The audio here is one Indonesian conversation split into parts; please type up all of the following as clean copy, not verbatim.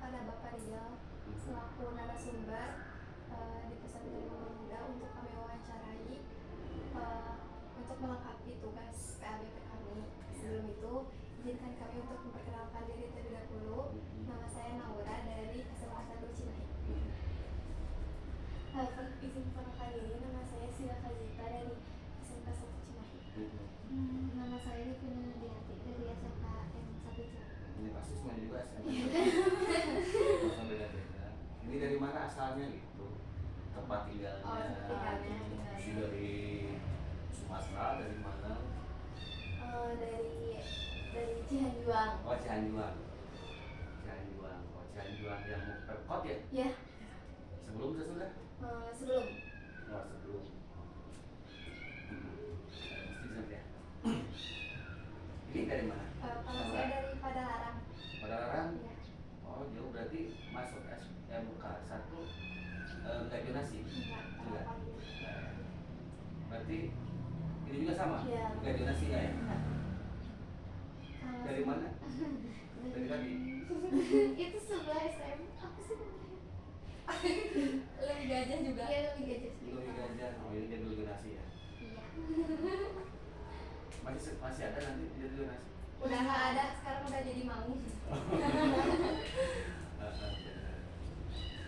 kepada Bapak Rizal selaku narasumber di pesantren muda untuk kami wawancarai untuk melengkapi tugas PABP kami. Sebelum itu, izinkan kami untuk memperkenalkan diri terlebih dahulu. Nama saya Naura dari SMA 1 Cimahi. Izin perkenalkan diri, nama saya Sila Kazita dari SMK 1 Cimahi. Nama saya Devina Nadiati dari SMK M1 Cimahi. Ini pasti semuanya juga SMK. Masa beda-beda. Ini dari mana asalnya gitu? Tempat tinggalnya? Dari Sumatera, dari mana? Dari Cihanjuang. Oh, Cihanjuang. Oh, Cihanjuang yang Pemkot ya? Ya. Sebelum sesudah? Sebelum. Oh, sebelum. Mesti ya. Ini dari mana? Kalau saya dari Padalarang. Padalarang? Ya. Oh, jauh berarti masuk SMK 1 nggak donasi? Enggak. Berarti ini juga sama? Iya. Nggak donasinya ya? Enggak. Dari mana? Dari tadi? Itu sebelah SM. Apa sih namanya? Lebih gajah juga. Iya, lebih gajah. Lebih gajah. Oh, ini jadi donasi ya? Iya. Masih ada nanti jadi donasi? Udah nggak ada, sekarang udah jadi mau.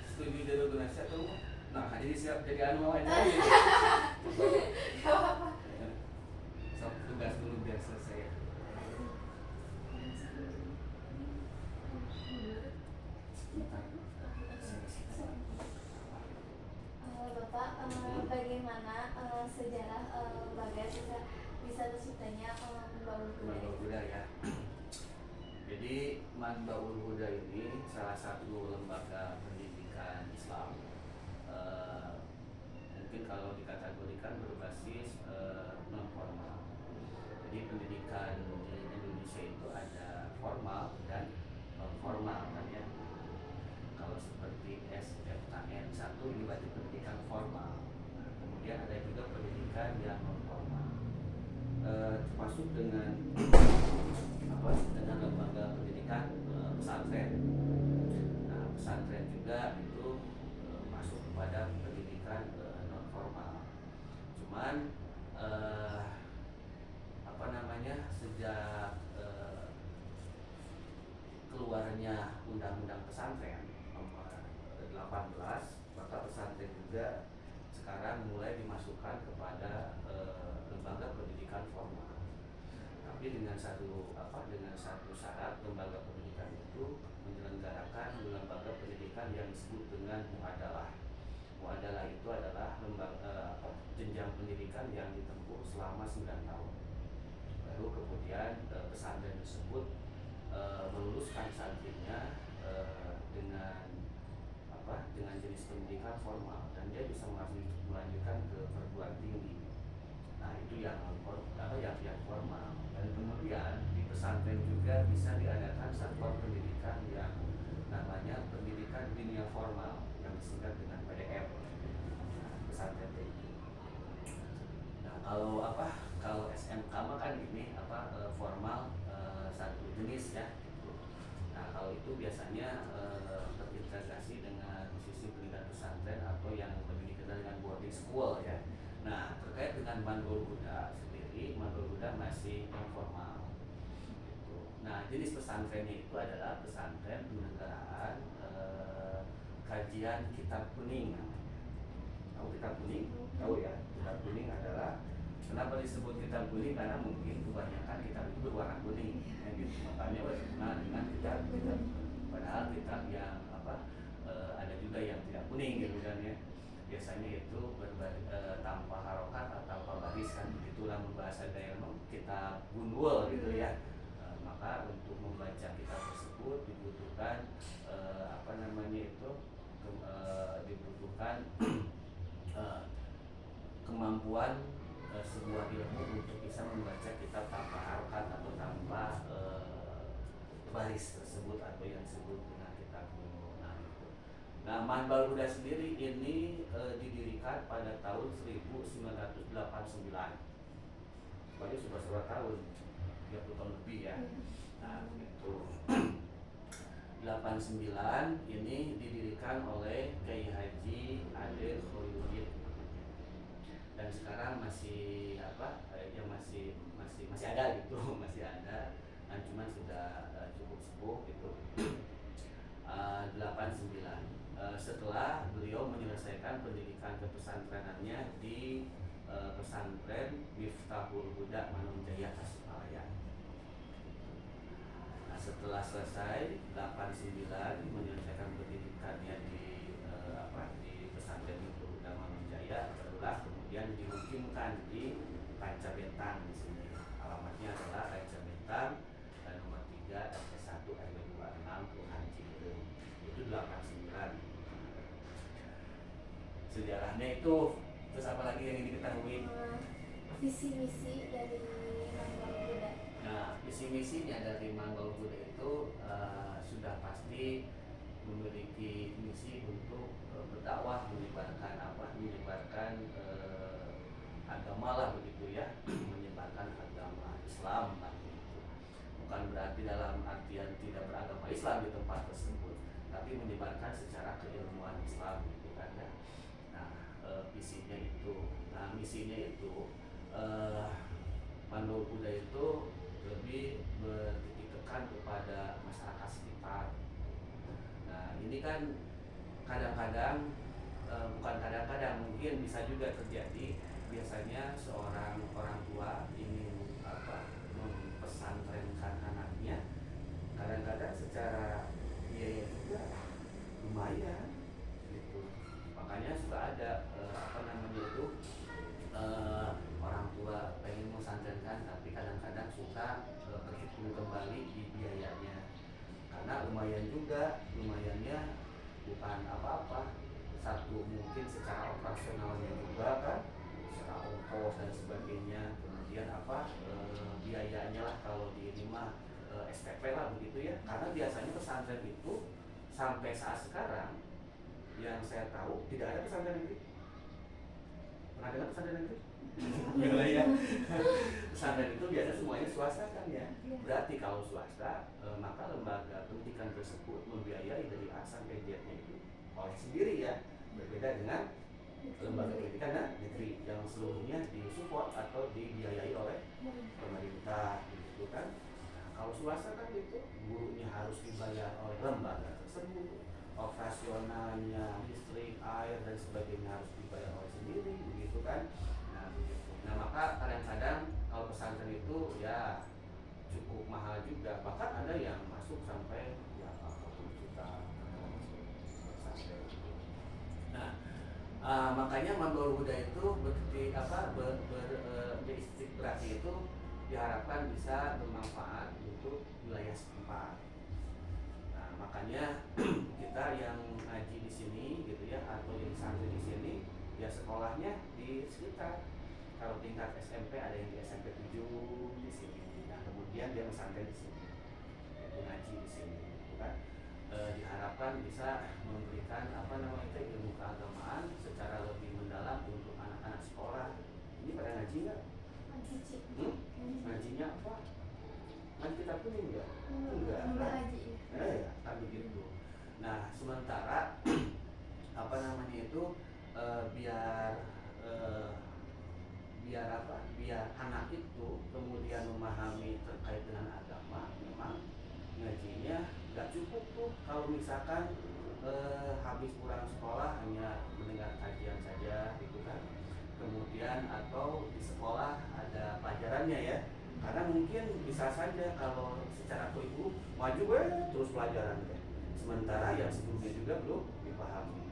Setuju jadi donasi atau enggak? Nah, jadi siap jadi anu aja. Gak apa-apa. So, tugas dulu biar selesai ya. Bapak, bagaimana sejarah lembaga bisa terciptanya Manbaul Huda? Manbaul Huda ya. Jadi Manbaul Huda ini salah satu lembaga pendidikan Islam. Mungkin kalau dikategorikan berbasis non formal. Jadi pendidikan di Indonesia itu ada formal dan non formal kan ya. Kalau seperti SFKN 1 ini berarti pendidikan formal. Nah, kemudian ada juga pendidikan yang non formal, termasuk dengan dengan lembaga pendidikan pesantren. Nah, pesantren juga itu masuk kepada pendidikan non formal. Cuman sejak keluarnya undang-undang pesantren nomor 18, maka pesantren juga sekarang mulai dimasukkan kepada lembaga pendidikan formal. Tapi dengan satu syarat, lembaga pendidikan itu menyelenggarakan lembaga pendidikan yang disebut dengan muadalah. Muadalah itu adalah jenjang pendidikan yang ditempuh selama 9 tahun. Baru kemudian pesantren tersebut meluluskan santrinya dengan jenis pendidikan formal, dan dia bisa melanjutkan ke perguruan tinggi. Nah, itu yang formal. Dan kemudian di pesantren juga bisa diadakan satuan pendidikan yang namanya pendidikan dunia formal yang disingkat dengan PDF. Pesantren itu. Nah, kalau SMK mah kan ini formal satu jenis ya. Nah, kalau itu biasanya terintegrasi dengan sisi pendidikan pesantren atau yang lebih dikenal dengan boarding school ya. Nah, terkait dengan Manbaul Huda sendiri, Manbaul Huda masih non formal. Nah, jenis pesantrennya itu adalah pesantren penyelenggaraan kajian kitab kuning. Tahu kitab kuning? Tahu ya, kitab kuning adalah, kenapa disebut kitab kuning? Karena mungkin kebanyakan kitab itu berwarna kuning, ya, gitu. Makanya berkenal dengan kitab. Padahal kitab yang ada juga yang tidak kuning gitu kan ya. Biasanya itu tanpa harokat atau tanpa baris kan, itulah bahasa daerah kitab gunwol gitu ya. Maka untuk membaca kitab tersebut dibutuhkan dibutuhkan kemampuan sebuah ilmu untuk bisa membaca kitab tanpa harokat atau tanpa baris tersebut atau yang disebut dengan kitab gunwol. Nah, Manbaul Huda sendiri ini didirikan pada tahun 1989. Berarti sudah 10 tahun, 30 tahun lebih ya. Nah, itu. 89 ini didirikan oleh Kiai Haji Ade Khoirudin, dan sekarang masih masih ada gitu masih ada, dan cuman sudah cukup sepuh gitu. 89 setelah beliau menyelesaikan pendidikan kepesantrenannya di pesantren Miftahul Huda Manunjaya Tasikmalaya. Nah, setelah selesai 89 menyelesaikan pendidikannya di pesantren Miftahul Huda Manunjaya, barulah kemudian dimukimkan di Pancabetang di sini. Alamatnya adalah Pancabetang dan nomor 3 RT 1 RW 26 Kelurahan Ciberem. Itu 89. Sejarahnya itu, terus apa lagi yang ingin diketahui? Visi misi dari Manggol Buddha. Nah, visi misinya dari Manggol Buddha itu sudah pasti memiliki misi untuk berdakwah, menyebarkan agama lah begitu ya, menyebarkan agama Islam lah begitu. Bukan berarti dalam artian tidak beragama Islam di tempat tersebut, tapi menyebarkan secara keilmuan Islam gitu kan ya. Nah, visinya itu, nah misinya itu Manggol Buddha itu lebih bertitik tekan kepada masyarakat sekitar. Nah, ini kan kadang-kadang bukan kadang-kadang, mungkin bisa juga terjadi. Biasanya seorang orang tua ingin mempesantrenkan anaknya, kadang-kadang secara biaya juga lumayan gitu. Makanya suka ada orang tua pengen mempesantrenkan, tapi kadang-kadang suka berhitung kembali di biayanya, karena lumayan juga, lumayannya bukan apa-apa. Satu, mungkin secara operasionalnya juga kan, secara ongkos dan sebagainya. Kemudian biayanya lah kalau di ini mah SPP lah begitu ya. Karena biasanya pesantren itu sampai saat sekarang yang saya tahu tidak ada pesantren negeri. Pernah dengar pesantren negeri? Enggak ya. Pesantren itu biasa semuanya swasta kan ya. Berarti kalau swasta maka lembaga pendidikan tersebut membiayai dari A sampai Z-nya itu oleh sendiri ya. Berbeda dengan lembaga pendidikan negeri yang seluruhnya disupport atau dibiayai oleh pemerintah gitu kan. Nah, kalau swasta kan itu gurunya harus dibayar oleh lembaga tersebut, operasionalnya, listrik, air dan sebagainya harus dibayar oleh sendiri begitu kan. Nah, begitu. Nah, maka kadang-kadang kalau pesantren itu ya cukup mahal juga, bahkan ada yang masuk sampai ya 40 juta pesantren. Nah, makanya Manggol Buddha itu beristiqrasi itu diharapkan bisa bermanfaat untuk wilayah setempat. Nah, makanya kita yang ngaji di sini gitu ya, atau yang santri di sini ya sekolahnya di sekitar. Kalau tingkat SMP ada yang di SMP 7 di sini. Nah, kemudian dia pesantren di sini. Itu ngaji di sini gitu kan. Diharapkan bisa memberikan ilmu keagamaan secara lebih mendalam untuk anak-anak sekolah. Ini pada ngaji nggak? Ngajinya apa? Ngaji kitab kuning enggak? Enggak. Ngaji. Kan begitu. Nah, sementara biar anak itu kemudian memahami terkait dengan agama, memang ngajinya nggak cukup tuh kalau misalkan habis pulang sekolah hanya mendengar kajian saja gitu kan. Kemudian atau di sekolah ada pelajarannya ya, karena mungkin bisa saja kalau secara kurikulum maju terus pelajaran ya, sementara yang sebelumnya juga belum dipahami.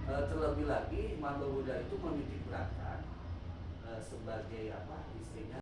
Terlebih lagi Manggol Buddha itu menitik beratkan sebagai istrinya